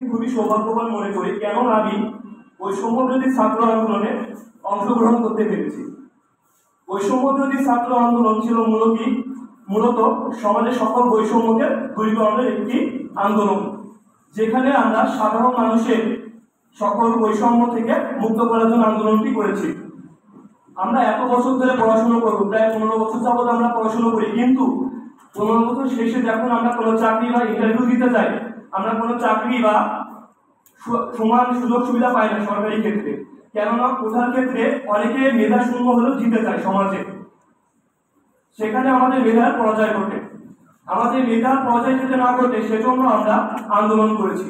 খুবই সৌভাগ্যবান মনে করি, কেননা আমি বৈষম্যবিরোধী ছাত্র আন্দোলনে অংশগ্রহণ করতে পেরেছি। বৈষম্যবিরোধী ছাত্র আন্দোলন ছিল মূলত সমাজের সকল বৈষম্যকে দূরীকরণের একটি আন্দোলন, যেখানে আমরা সাধারণ মানুষের সকল বৈষম্য থেকে মুক্ত করার জন্য আন্দোলনটি করেছি। আমরা এত বছর ধরে পড়াশোনা করবো, প্রায় 15 বছর যাবৎ আমরা পড়াশোনা করি, কিন্তু 15 বছর শেষে যখন আমরা কোনো চাকরি বা ইন্টারভিউ দিতে যাই, আমরা কোনো চাকরি বা সমান সুযোগ সুবিধা পাই না সরকারি ক্ষেত্রে। কেননা কোঠার ক্ষেত্রে অনেকে মেধা শূন্য হলেও জিতে যায় সমাজে, সেখানে আমাদের মেধার পরাজয় ঘটে। আমাদের মেধার পরাজয় যাতে না ঘটে সেজন্য আমরা আন্দোলন করেছি।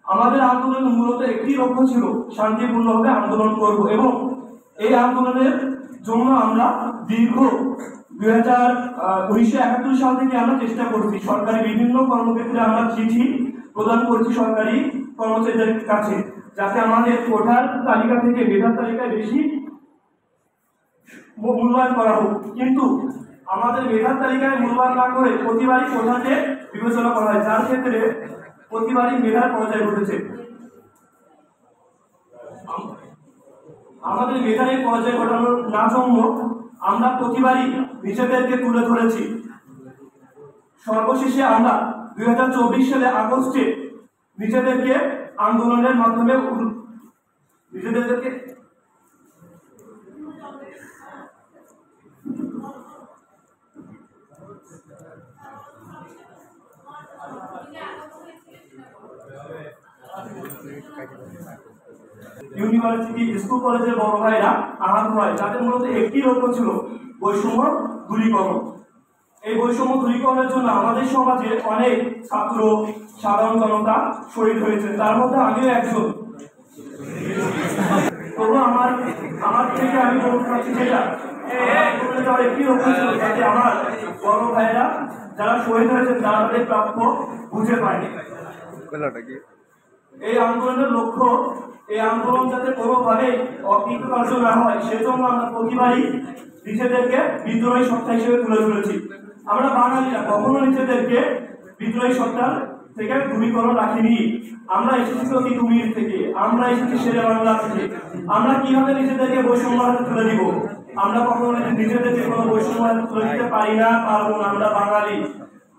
আমাদের আন্দোলনের মূলত একটি লক্ষ্য ছিল শান্তিপূর্ণভাবে আন্দোলন করব, এবং এই আন্দোলনের জন্য আমরা দীর্ঘ 1971 সাল থেকে আমরা চেষ্টা করছি। সরকারি বিভিন্ন কর্মক্ষেত্রে আমরা চিঠি প্রদান করছি সরকারি কর্মচারীদের কাছে, যাতে আমাদের কোঠার তালিকা থেকে মেধার তালিকায় বেশি মূল্যায়ন করা হোক। কিন্তু আমাদের মেধার তালিকায় মূল্যায়ন না করে প্রতিবারই কোঠাকে বিবেচনা করা হয়, যার ক্ষেত্রে প্রতিবারই মেধার পরাজয় ঘটেছে। আমাদের মেধার এই পরাজয় ঘটানোর না জন্য আমরা প্রতিবারই নিজেদেরকে তুলে ধরেছি। সর্বশেষে আমরা 2024 সালে আগস্টে নিজেদেরকে আন্দোলনের মাধ্যমে ইউনিভার্সিটি স্কুল কলেজের বড় ভাইরা আহত হয়, যাদের মূলত একটি লক্ষ্য ছিল বৈষম্য দূরীকরণ। এই বৈষম্য দূরীকরণের জন্য আমাদের সমাজে অনেক ছাত্র সাধারণ জনতা শহীদ হয়েছে, তার মধ্যে আমিও একজন। তবু আমার থেকে আমি বলতে চাচ্ছি যেটা একটি লক্ষ্য ছিল, যাতে আমার বড় ভাইরা যারা শহীদ হয়েছেন তাদের প্রাপ্য বুঝে পায়নি। এই আন্দোলনের লক্ষ্য, এই আন্দোলন যাতে কোনোভাবে অকৃতকার্য না হয় সেজন্য আমরা প্রতিবারই নিজেদেরকে বিদ্রোহী সত্তা হিসেবে তুলে ধরেছি। আমরা বাঙালিরা কখনো নিজেদেরকে বিদ্রোহী সত্তার থেকে দূরীকরণ রাখিনি। আমরা এসেছি অতি কুমির থেকে, আমরা এসেছি শেরে বাংলা থেকে। আমরা কিভাবে নিজেদেরকে বৈষম্য হাতে তুলে দিব? আমরা কখনো নিজেদেরকে কোনো বৈষম্য হাতে তুলে দিতে পারি না, পারবো না। আমরা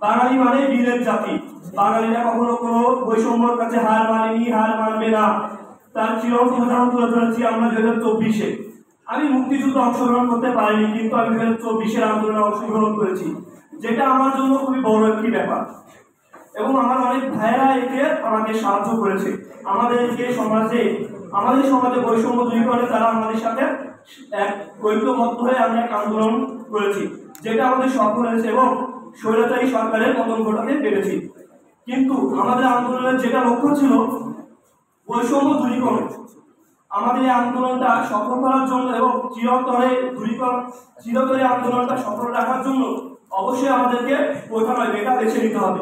বাঙালি মানে বীরের জাতি। বাঙালিরা কখনো কোনো বৈষম্যর কাছে হার মানেনি, হার মানবে না। তার চিরন্তন উদাহরণ তুলে ধরেছি আমরা 2024-এ। আমি মুক্তিযুদ্ধে অংশগ্রহণ করতে পারিনি, কিন্তু আমি 2024-এর আন্দোলনে অংশগ্রহণ করেছি, যেটা আমার জন্য খুবই বড় একটি ব্যাপার। এবং আমার অনেক ভাইয়েরা একে আমাকে সাহায্য করেছে। আমাদের সমাজে বৈষম্য দূরীকরণে তারা আমাদের সাথে এক ঐক্যবদ্ধ হয়ে আমরা এক আন্দোলন করেছি, যেটা আমাদের সফল হয়েছে এবং স্বৈরাচারী সরকারের পতন ঘটাতে পেরেছি। কিন্তু আমাদের আন্দোলনের যেটা লক্ষ্য ছিল বৈষম্য দূরীকরণ, আমাদের এই আন্দোলনটা সফল করার জন্য এবং চিরতরে আন্দোলনটা সফল রাখার জন্য অবশ্যই আমাদেরকে প্রথমে মেধা বেছে নিতে হবে।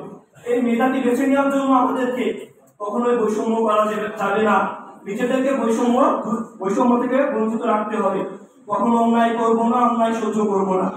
এই মেধাটি বেছে নেওয়ার জন্য আমাদেরকে কখনোই বৈষম্য করা যাবে না। নিজেদেরকে বৈষম্য থেকে বঞ্চিত রাখতে হবে। কখনো অন্যায় করবো না, অন্যায় সহ্য করবো না।